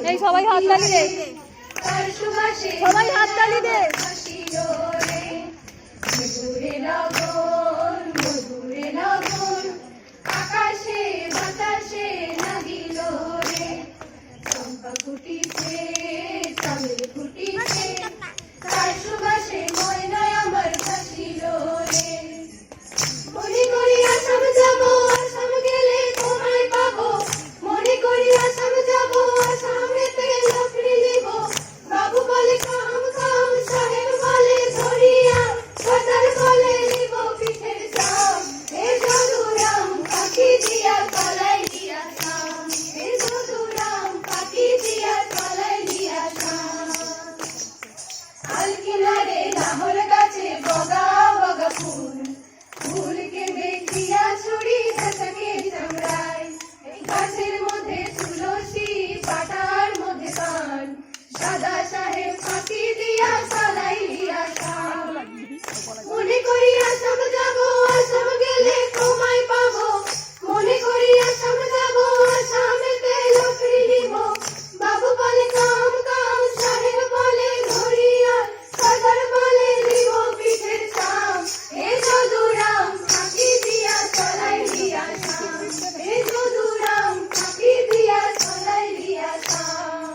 এই সবাই হাত তালি দে, সবাই হাত তালি দে। মধুরে লগন মধুরে লগন আকাশে বাতাসে লাগিল রে, চম্পা ফুটিছে চামেলি ফুটিছে তার সুবাসে ময়নায় আমার ভাসিল রে। মনে করি আসাম যাব আসাম গেলে তোমায় পাবো, মনে করি আসাম যাব আসামেতে লকড়ি নিব, বাবু বলে কাম কাম সাহেব বলে ধরিয়া সদার বলে নিব পিঠের চাম, এ যদুরাম পাখি দিয়া তলাই দিয়া শাম, এ যদুরাম পাখি দিয়া তলাই দিয়া শাম। আল কিনারে নাহর গাছে বগা বগা ফুল, ফুলকে দেখিয়া ছুরি হাসাকে চামড়ায়, এই গাছের মধ্যে তুলসী পাতার মধ্যে পান, সাদা সাহেব ফাঁকি দিয়া সালাই দিয়া শাম। মনে করি আসাম যাব আসাম গেলে তোমায় পাবো, মনে করি আসাম যাব আসামেতে লকড়ি নিব, বাবু বলে কাম কাম সাহেব বলে ধরিয়া সদার বলে নিব পিঠের চাম, এ যদুরাম ফাঁকি দিয়া তলাই দিয়া শাম, এ যদুরাম ফাঁকি দিয়া তলাই দিয়া শাম।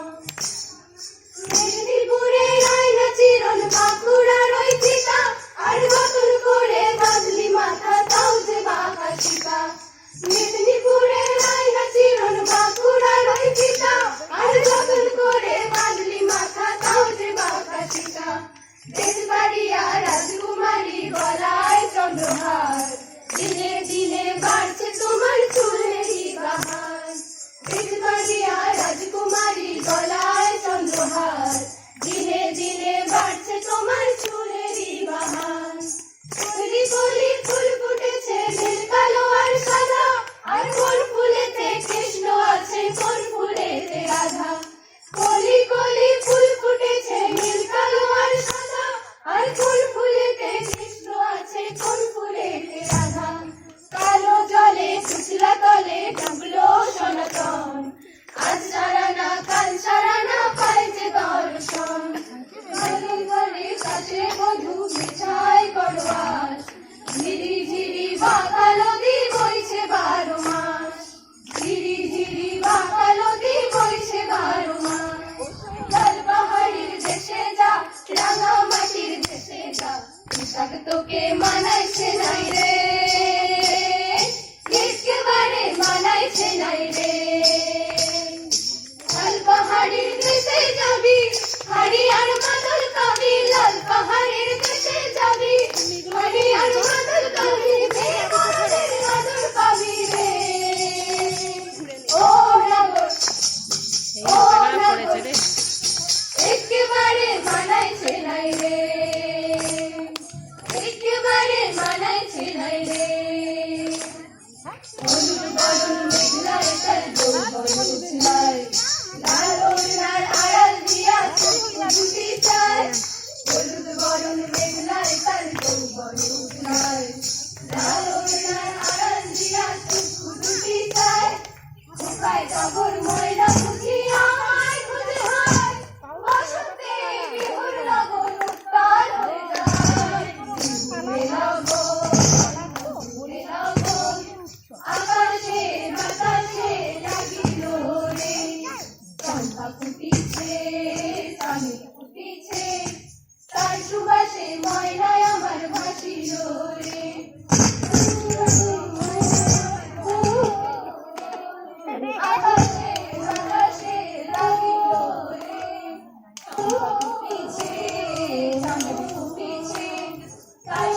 মেদিনীপুরে আয়না চিরন বাঁকুড়ার ওই চিতা, আর নতুন করে বাঁধলি মাথা তাও যে বাঁকা সীতা। মেদিনীপুরে আয়না চিরন বাঁকুড়ার ওই চিতা, আর নতুন করে বাঁধলি মাথা তাও যে বাঁকা সীতা। দেশবাড়িয়া রাজকুমারী গলায় চন্দ্রহার, দিনে দিনে বাড়ছে তোমার চুলেরই বাহার। দেশবাড়িয়া রাজকুমারী গলায় চন্দ্রহার, দিনে দিনে বাড়ছে তোমার চুলেরই বাহার। কলি কলি ফুল ফুটেছে নীল কালো আর সাদা, আর কোন ফুলেতে কৃষ্ণ আছে কোন ফুলেতে রাধা। কলি কলি ফুল ফুটেছে নীল কালো আর সাদা, আর কোন ফুলেতে কৃষ্ণ আছে কোন ফুলেতে রাধা। কালো জলে কুচলা তলে ডুবলো সনাতন, আজ সারা না কাল সারা না পায় যে দর্শন। গলে গলে কাছে বধূ বিছায় করবাস, ঝিরি ঝিরি বাঁকা নদী বইছে 12 মাস, ঝিরি ঝিরি বাঁকা নদী বইছে 12 মাস। লাল পাহাড়ির দেশে যা রাঙা মাটির দেশে যা, পোশাক তোকে মানাইছে নাই রে, একেবারে মানাইছে নাই রে। লাল পাহাড়ির দেশে যাবি হরিয়ার মাদল কবি, লাল পাহাড়ির দেশে যাবি হরিয়ার মাদল কবি, বেমনের মাদল কবি রে। ও নগর ও নগর একেবারে মানাইছে নাই রে, একেবারে মানাইছে নাই রে। হলুদ বরণ মেঘলায় তার যৌবন উছলায়, লাল ওড়নার আড়াল দিয়া চক্ষু দুটি চায়। হলুদ বরণ মেঘলায় তার যৌবন উছলায়, লাল ওড়নার আড়াল দিয়া চক্ষু দুটি চায়। কোথায় কবর ময়না মুখী আমায় খুঁজে হয়, বসন্তে বিহুর লগন উত্তাল হয়ে যায়। বিহুরে লগন বিহুরে লগন আকাশে বাতাসে লাগিল রে, চম্পা ফুটিছে চামেলি ফুটিছে তার সুবাসে ময়নায় আমার ভাসিল রে। আকাশে বাতাসে লাগিল রে, চম্পা ফুটিছে চামেলি ফুটিছে তার